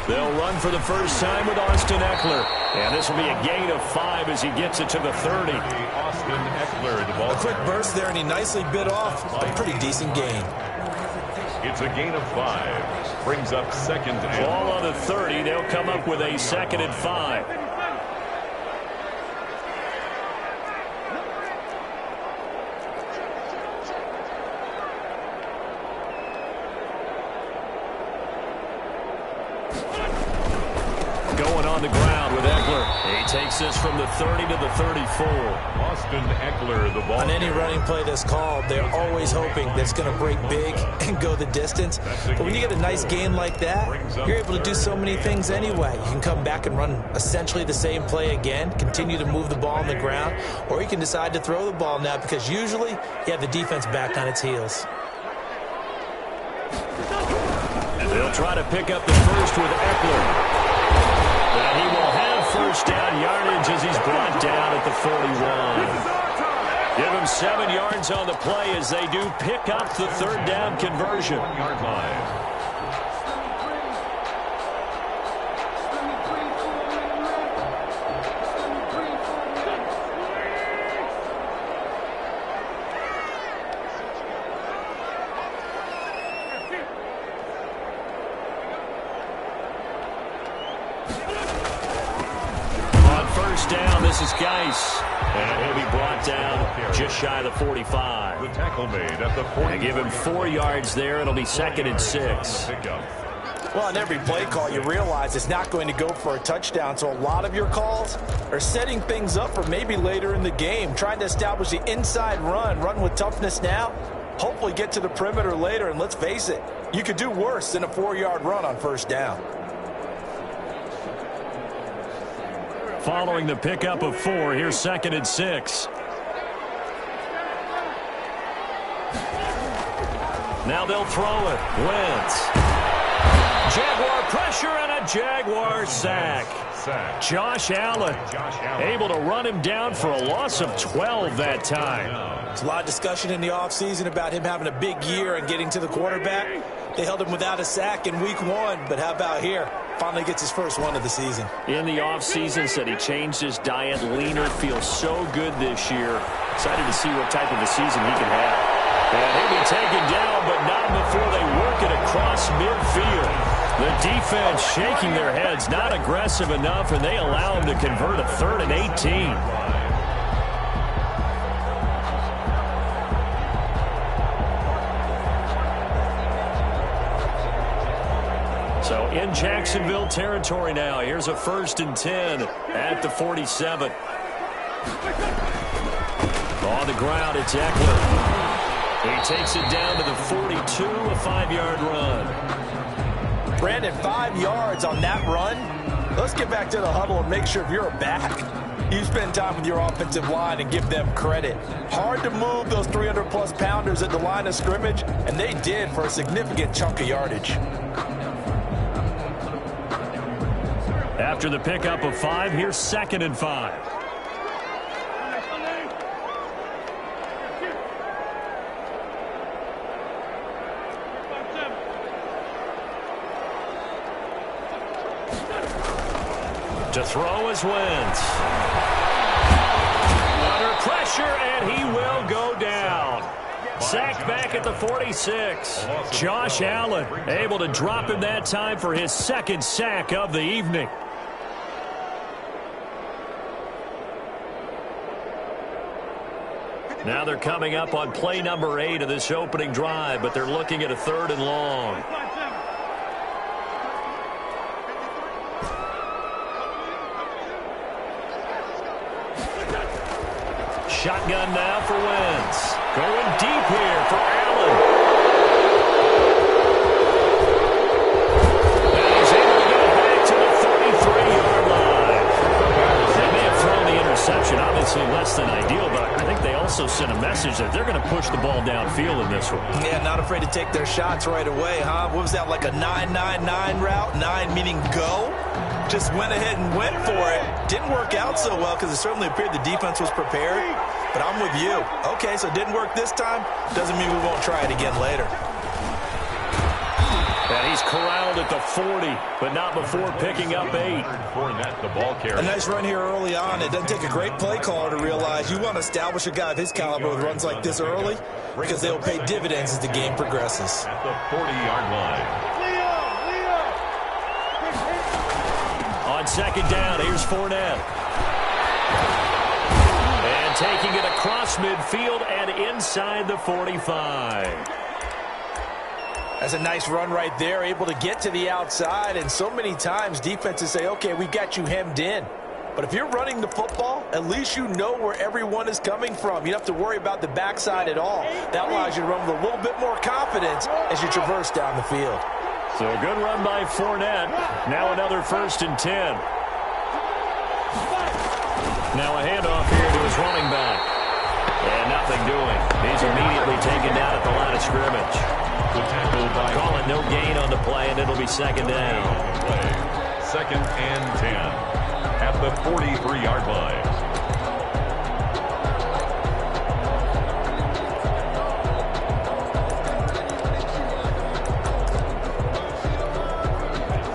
They'll run for the first time with Austin Eckler. And this will be a gain of 5 as he gets it to the 30. Austin Eckler, the ball. A quick burst there, and he nicely bit off a pretty decent gain. It's a gain of 5. Brings up second and ball on the 30. They'll come up with a 2nd and 5. Going on the ground with Eckler. He takes this from the 30 to the 34. Austin Eckler, the ball. On any running play that's called, they're always hoping that it's going to break big and go the distance. But when you get a nice gain like that, you're able to do so many things anyway. You can come back and run essentially the same play again, continue to move the ball on the ground, or you can decide to throw the ball now because usually you have the defense back on its heels. They'll try to pick up the first with Eckler. And he will have first down yardage as he's brought down at the 41. Give him 7 yards on the play as they do pick up the 3rd down conversion. Yard line. Down, this is Geis, and he'll be brought down just shy of the 45. The tackle made at the 40. And give him 4 yards there. It'll be 2nd and 6. Well, on every play call, you realize it's not going to go for a touchdown, so a lot of your calls are setting things up for maybe later in the game, trying to establish the inside run with toughness now, hopefully get to the perimeter later, and let's face it, you could do worse than a 4-yard run on first down. Following the pickup of 4, here's 2nd and 6. Now they'll throw it. Wentz. Jaguar pressure and a Jaguar sack. Josh Allen able to run him down for a loss of 12 that time. There's a lot of discussion in the offseason about him having a big year and getting to the quarterback. They held him without a sack in week 1, but how about here? Finally gets his first one of the season. In the offseason, said he changed his diet, leaner, feels so good this year. Excited to see what type of a season he can have. And he'll be taken down, but not before they work it across midfield. The defense shaking their heads, not aggressive enough, and they allow him to convert a 3rd and 18. So in Jacksonville territory now. Here's a 1st and 10 at the 47. On the ground, it's Eckler. He takes it down to the 42, a 5-yard run. Brandon, 5 yards on that run. Let's get back to the huddle and make sure if you're a back, you spend time with your offensive line and give them credit. Hard to move those 300-plus pounders at the line of scrimmage, and they did for a significant chunk of yardage. After the pickup of 5, here's 2nd and 5. To throw is Wentz. Under pressure, and he will go down. Sacked back at the 46. Josh Allen able to drop him that time for his 2nd sack of the evening. Now they're coming up on play number 8 of this opening drive, but they're looking at a 3rd and long. Shotgun now for Wentz. Going deep here for Allen. And he's able to get it back to the 33-yard line. They may have thrown the interception, obviously less than ideal, but I think they also sent a message that they're going to push the ball downfield in this one. Yeah, not afraid to take their shots right away, huh? What was that, like a 9-9-9 route? 9 meaning go? Just went ahead and went for it. Didn't work out so well because it certainly appeared the defense was prepared. But I'm with you. Okay, so it didn't work this time. Doesn't mean we won't try it again later. And he He's corralled at the 40, but not before picking up 8. Fournette, the ball carrier. A nice run here early on. It doesn't take a great play caller to realize you want to establish a guy of his caliber with runs like this early because they'll pay dividends as the game progresses. At the 40-yard line. On second down, here's Fournette. And taking it across midfield and inside the 45. That's a nice run right there, able to get to the outside. And so many times defenses say, okay, we got you hemmed in. But if you're running the football, at least you know where everyone is coming from. You don't have to worry about the backside at all. That allows you to run with a little bit more confidence as you traverse down the field. So a good run by Fournette. Now another 1st and 10. Now a handoff here to his running back. And nothing doing. He's immediately taken down at the line of scrimmage. Call it no gain on the play, and it'll be second down. 2nd and 10 at the 43-yard line.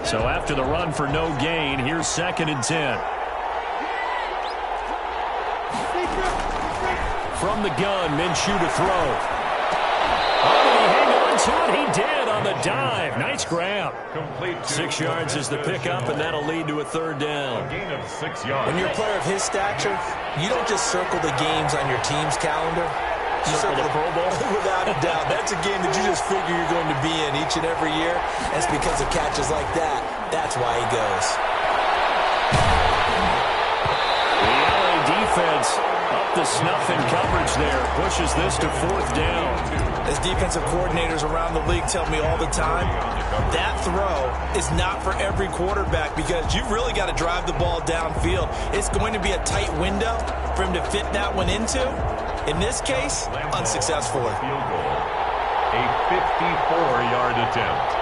So after the run for no gain, here's 2nd and 10. From the gun, Minshew to throw. Oh, did he hang on to it? He did on the dive. Nice grab. 6 yards is the pickup, and that'll lead to a 3rd down. A gain of 6 yards. When you're a player of his stature, you don't just circle the games on your team's calendar. You circle the Pro Bowl? Without a doubt. That's a game that you just figure you're going to be in each and every year. And it's because of catches like that. That's why he goes. The LA defense up the snuff in coverage there. Pushes this to 4th down. As defensive coordinators around the league tell me all the time, that throw is not for every quarterback because you've really got to drive the ball downfield. It's going to be a tight window for him to fit that one into. In this case, unsuccessfully. Field goal. A 54-yard attempt.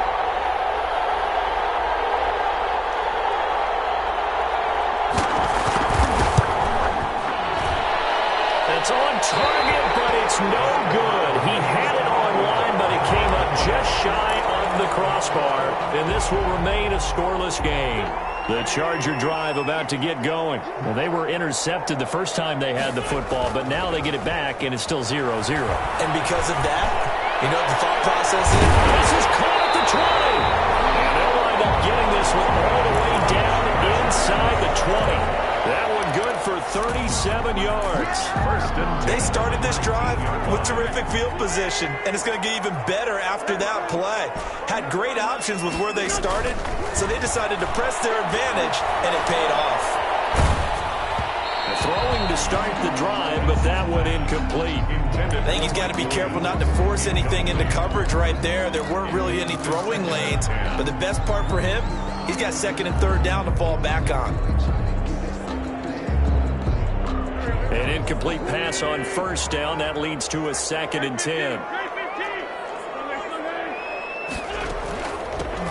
It's on target, but it's no good. He had it online, but it came up just shy of the crossbar, and this will remain a scoreless game. The Charger drive about to get going. Well, they were intercepted the first time they had the football, but now they get it back, and it's still 0-0. And because of that, you know what the thought process is? This is caught at the 20. And they'll wind up getting this one all the way down inside the 20. That one good for 37 yards. They started this drive with terrific field position, and it's going to get even better after that play. Had great options with where they started, so they decided to press their advantage, and it paid off. Throwing to start the drive, but that one incomplete. I think he's got to be careful not to force anything into coverage right there. There weren't really any throwing lanes, but the best part for him, he's got 2nd and 3rd down to fall back on. An incomplete pass on 1st down. That leads to a 2nd and 10.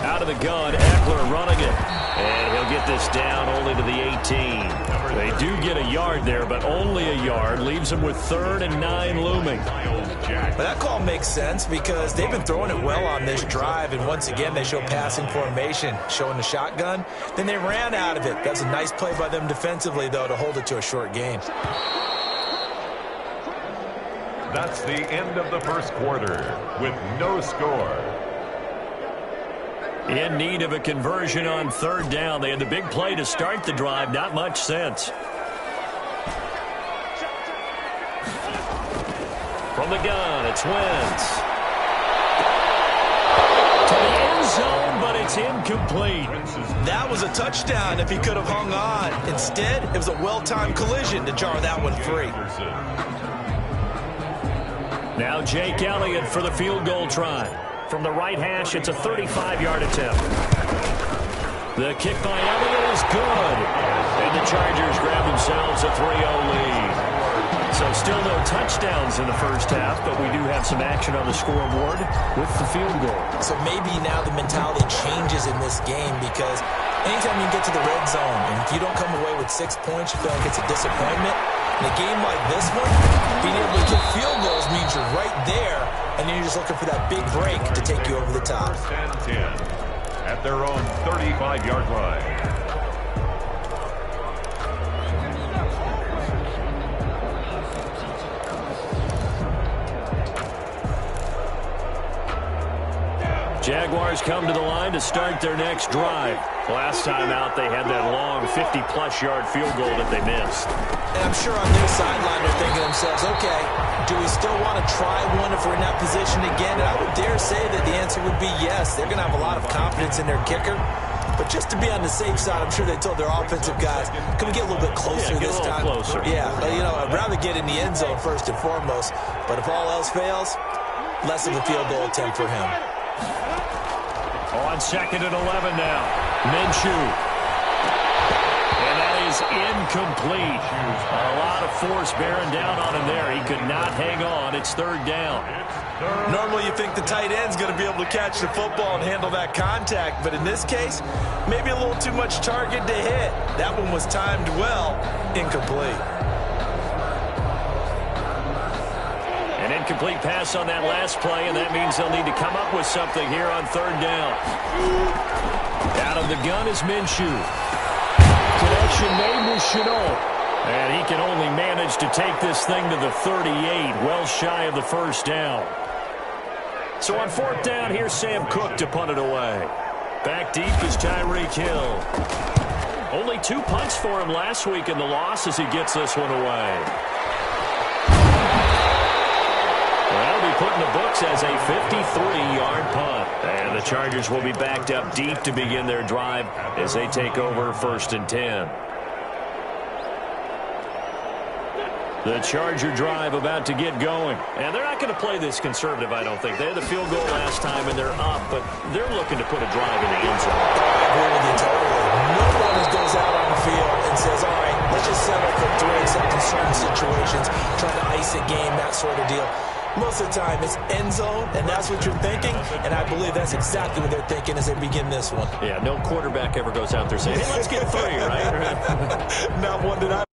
Out of the gun, Eckler running it. And he'll get this down only to the 18. They do get a yard there, but only a yard. Leaves them with 3rd and 9 looming. But that call makes sense because they've been throwing it well on this drive, and once again they show passing formation, showing the shotgun. Then they ran out of it. That's a nice play by them defensively, though, to hold it to a short gain. That's the end of the first quarter with no score. In need of a conversion on 3rd down. They had the big play to start the drive. Not much sense. From the gun, it's Wentz. To the end zone, but it's incomplete. That was a touchdown if he could have hung on. Instead, it was a well-timed collision to jar that one free. Now Jake Elliott for the field goal try. From the right hash, it's a 35-yard attempt. The kick by Elliott is good. And the Chargers grab themselves a 3-0 lead. So still no touchdowns in the first half, but we do have some action on the scoreboard with the field goal. So maybe now the mentality changes in this game because anytime you get to the red zone, and if you don't come away with 6 points, you feel like it's a disappointment. In a game like this one, being able to get field goals means you're right there, and then you're just looking for that big break to take you over the top. 10-10. at their own 35-yard line. Jaguars come to the line to start their next drive. Last time out, they had that long 50-plus yard field goal that they missed. And I'm sure on their sideline they're thinking to themselves, okay, do we still want to try one if we're in that position again? And I would dare say that the answer would be yes. They're going to have a lot of confidence in their kicker. But just to be on the safe side, I'm sure they told their offensive guys, can we get a little bit closer this time? Closer. Yeah, I'd rather get in the end zone first and foremost. But if all else fails, less of a field goal attempt for him. On 2nd and 11 now. Minshew. And that is incomplete. A lot of force bearing down on him there. He could not hang on. It's 3rd down. Normally you think the tight end's going to be able to catch the football and handle that contact. But in this case, maybe a little too much target to hit. That one was timed well. Incomplete. An incomplete pass on that last play, and that means they'll need to come up with something here on 3rd down. Out of the gun is Minshew. Connection made with Chenault. And he can only manage to take this thing to the 38, well shy of the 1st down. So on 4th down, here's Sam Cook to punt it away. Back deep is Tyreek Hill. Only 2 punts for him last week in the loss as he gets this one away. That'll be put in the books as a 53-yard punt. And the Chargers will be backed up deep to begin their drive as they take over 1st and 10. The Charger drive about to get going. And they're not going to play this conservative, I don't think. They had the field goal last time, and they're up, but they're looking to put a drive in the end zone. I agree with you totally. No one just goes out on the field and says, all right, let's just settle for 3 except in certain situations, trying to ice a game, that sort of deal. Most of the time, it's end zone, and that's what you're thinking, and I believe that's exactly what they're thinking as they begin this one. Yeah, no quarterback ever goes out there saying, hey, let's get 3, right? Not one that I